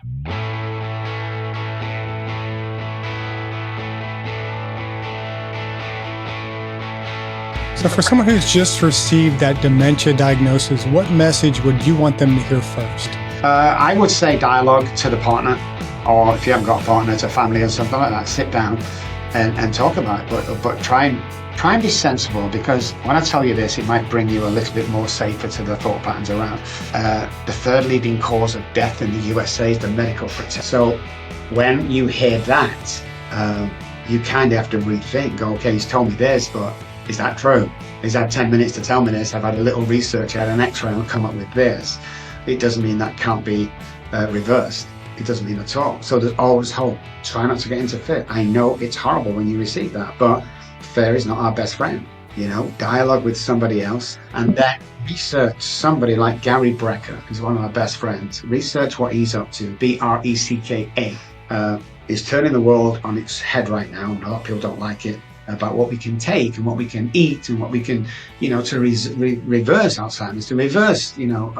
So, for someone who's just received that dementia diagnosis, what message would you want them to hear first? I would say dialogue to the partner, or if you haven't got a partner, to family or something like that, sit down and talk about it. But try and be sensible, because when I tell you this, it might bring you a little bit more safer to the thought patterns around. The third leading cause of death in the USA is the medical protection. So when you hear that, you kind of have to rethink, okay, he's told me this, but is that true? He's had 10 minutes to tell me this. I've had a little research, I had an x-ray and come up with this. It doesn't mean that can't be reversed. It doesn't mean at all. So there's always hope. Try not to get into fear. I know it's horrible when you receive that, but fear is not our best friend. Dialogue with somebody else, and then research somebody like Gary Brecker, who's one of our best friends. Research what he's up to. Brecka. Is turning the world on its head right now, and a lot of people don't like it, about what we can take and what we can eat and what we can, to reverse Alzheimer's, to reverse,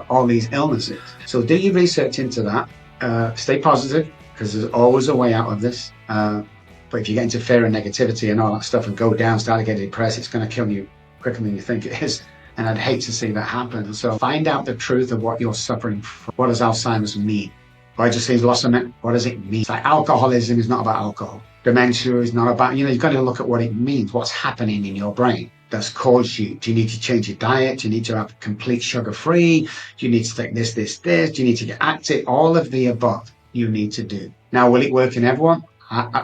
all these illnesses. So do your research into that. Stay positive, because there's always a way out of this. But if you get into fear and negativity and all that stuff and go down, start to get depressed, it's going to kill you quicker than you think it is. And I'd hate to see that happen. So find out the truth of what you're suffering from. What does Alzheimer's mean? Why just say loss of memory? What does it mean? It's like alcoholism is not about alcohol. Dementia is not about, you've got to look at what it means, what's happening in your brain that's caused you. Do you need to change your diet? Do you need to have complete sugar-free? Do you need to take this? Do you need to get active? All of the above you need to do. Now, will it work in everyone?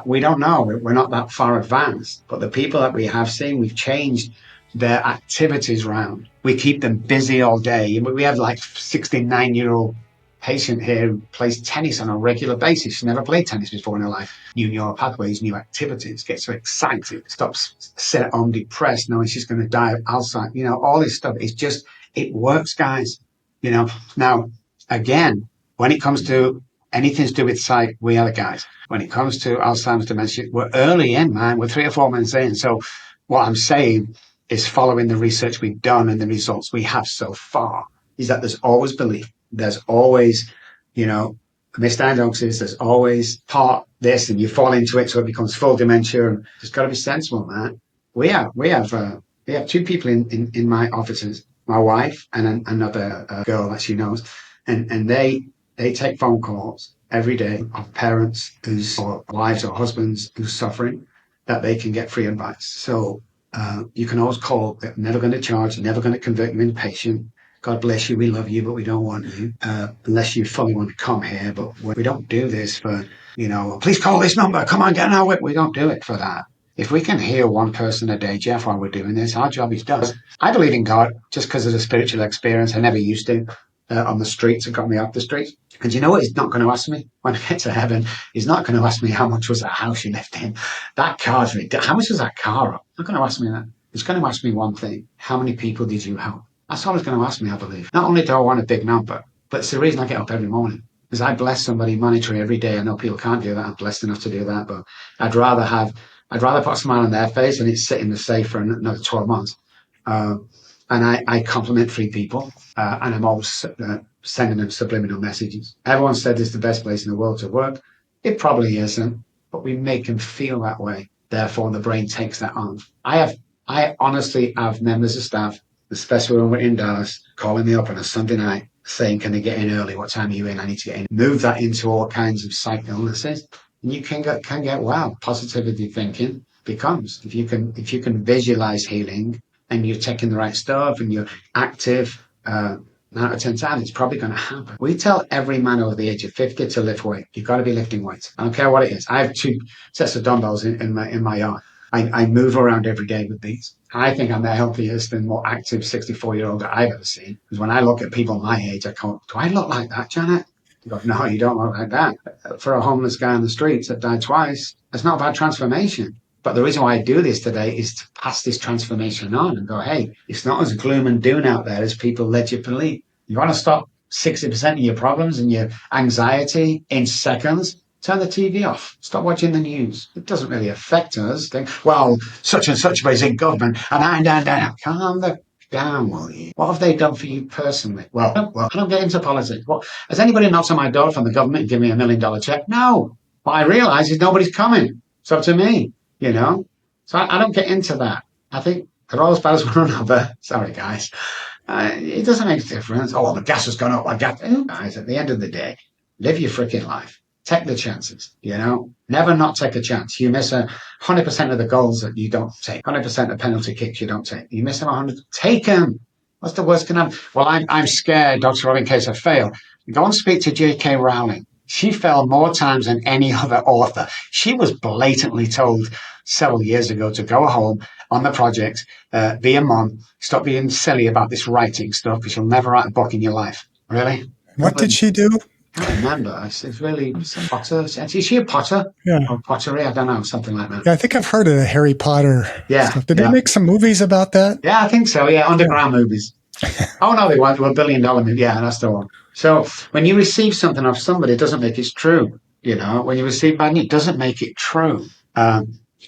We don't know. We're not that far advanced. But the people that we have seen, we've changed their activities around. We keep them busy all day. We have like 69-year-old patient here who plays tennis on a regular basis. She's never played tennis before in her life. New neural pathways, new activities, gets so excited, stops sit at home depressed, knowing she's going to die of Alzheimer's. All this stuff. It's just, it works, guys. Now, again, when it comes to anything to do with sight, we are the guys. When it comes to Alzheimer's dementia, we're early in, man. We're 3 or 4 months in. So what I'm saying is, following the research we've done and the results we have so far, is that there's always belief. There's always, misdiagnosis. There's always part this, and you fall into it, so it becomes full dementia. And just got to be sensible, man. We have 2 people in my offices, my wife and another girl that she knows, and they take phone calls every day of parents or wives or husbands who's suffering, that they can get free advice. So you can always call. They're never going to charge. Never going to convert you into patient. God bless you, we love you, but we don't want you, unless you fully want to come here. But we don't do this for, please call this number, come on, get now. We don't do it for that. If we can heal one person a day, Jeff, while we're doing this, our job is done. I believe in God just because of the spiritual experience. I never used to on the streets. It got me off the streets. And you know what? He's not going to ask me when I get to heaven. He's not going to ask me how much was that house you lived in. That car's ridiculous. How much was that car up? He's not going to ask me that. He's going to ask me one thing. How many people did you help? That's all he's going to ask me, I believe. Not only do I want a big number, but it's the reason I get up every morning. Because I bless somebody monetary every day. I know people can't do that. I'm blessed enough to do that, but I'd rather put a smile on their face and it's sit in the safe for another 12 months. And I compliment 3 people, and I'm always sending them subliminal messages. Everyone said this is the best place in the world to work. It probably isn't, but we make them feel that way. Therefore, the brain takes that on. I honestly have members of staff, especially when we're in Dallas, calling me up on a Sunday night saying, can they get in early? What time are you in? I need to get in. Move that into all kinds of psych illnesses, and you can get well. Positivity thinking becomes, if you can visualize healing and you're taking the right stuff and you're active, 9 out of 10 times, it's probably going to happen. We tell every man over the age of 50 to lift weight. You've got to be lifting weights. I don't care what it is. I have 2 sets of dumbbells in my yard. I move around every day with these. I think I'm the healthiest and more active 64-year-old that I've ever seen. Because when I look at people my age, I go, do I look like that, Janet? You go, no, you don't look like that. For a homeless guy on the streets that died twice, it's not about transformation. But the reason why I do this today is to pass this transformation on and go, hey, it's not as gloom and doom out there as people led you to believe. You want to stop 60% of your problems and your anxiety in seconds? Turn the TV off. Stop watching the news. It doesn't really affect us. Think, well, such and such is in government, and calm down, will you? What have they done for you personally? Well, I don't get into politics. What, has anybody knocked on my door from the government and given me $1 million check? No. What I realise is nobody's coming. It's up to me, you know? So I don't get into that. I think they're all as bad as one another. Sorry, guys. It doesn't make a difference. Oh, well, the gas has gone up. Guys, at the end of the day, live your freaking life. Take the chances, you know? Never not take a chance. You miss 100% of the goals that you don't take, 100% of penalty kicks you don't take. You miss them 100, take them. What's the worst can happen? Well, I'm scared, Dr. Robb, in case I fail. Go and speak to J.K. Rowling. She failed more times than any other author. She was blatantly told several years ago to go home on the project, be a mom, stop being silly about this writing stuff because you'll never write a book in your life. Really? What did she do? I can't remember. It's really Potter. Is she a Potter? Yeah. Or pottery? I don't know. Something like that. Yeah, I think I've heard of the Harry Potter stuff. Did they make some movies about that? Yeah, I think so. Yeah, underground movies. Oh, no, they weren't. They were $1 billion movies. Yeah, that's the one. So when you receive something off somebody, it doesn't make it true. You know, when you receive bad news, it doesn't make it true.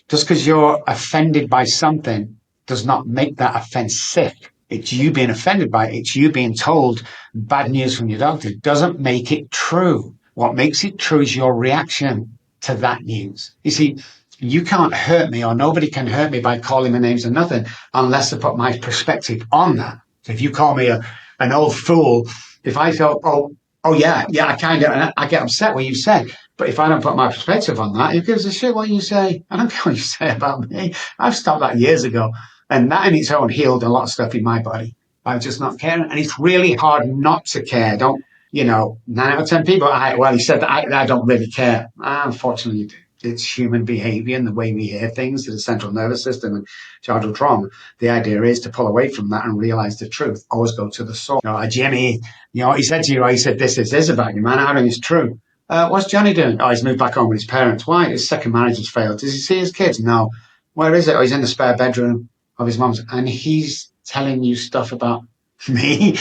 Just because you're offended by something does not make that offensive. It's you being offended by it. It's you being told bad news from your doctor. It doesn't make it true. What makes it true is your reaction to that news. You see, you can't hurt me or nobody can hurt me by calling me names or nothing unless I put my perspective on that. So if you call me an old fool, if I feel, yeah, I get upset what you said. But if I don't put my perspective on that, who gives a shit what you say? I don't care what you say about me. I've stopped that years ago. And that in its own healed a lot of stuff in my body. I'm just not caring. And it's really hard not to care. Don't, 9 out of 10 people, you said that I don't really care. Unfortunately, you do. It's human behavior and the way we hear things to the central nervous system and childhood trauma. The idea is to pull away from that and realize the truth. Always go to the source. Jimmy, he said to you, he said, this about you, man. I don't think it's true. What's Johnny doing? Oh, he's moved back home with his parents. Why? His second marriage has failed. Does he see his kids? No. Where is it? Oh, he's in the spare bedroom of his mom's, and he's telling you stuff about me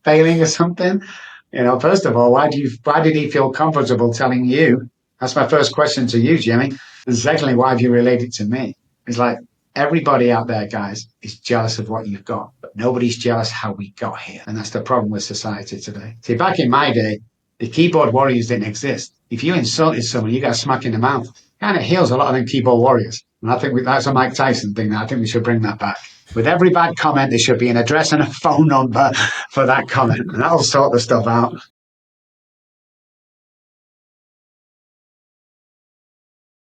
failing or something. First of all, why did he feel comfortable telling you? That's my first question to you, Jimmy. And secondly, why have you related to me? It's like everybody out there, guys, is jealous of what you've got, but nobody's jealous how we got here. And that's the problem with society today. See, back in my day, the keyboard warriors didn't exist. If you insulted someone, you got a smack in the mouth. Kind of heals a lot of them keyboard warriors. And I think that's a Mike Tyson thing. I think we should bring that back. With every bad comment, there should be an address and a phone number for that comment. And that'll sort the stuff out.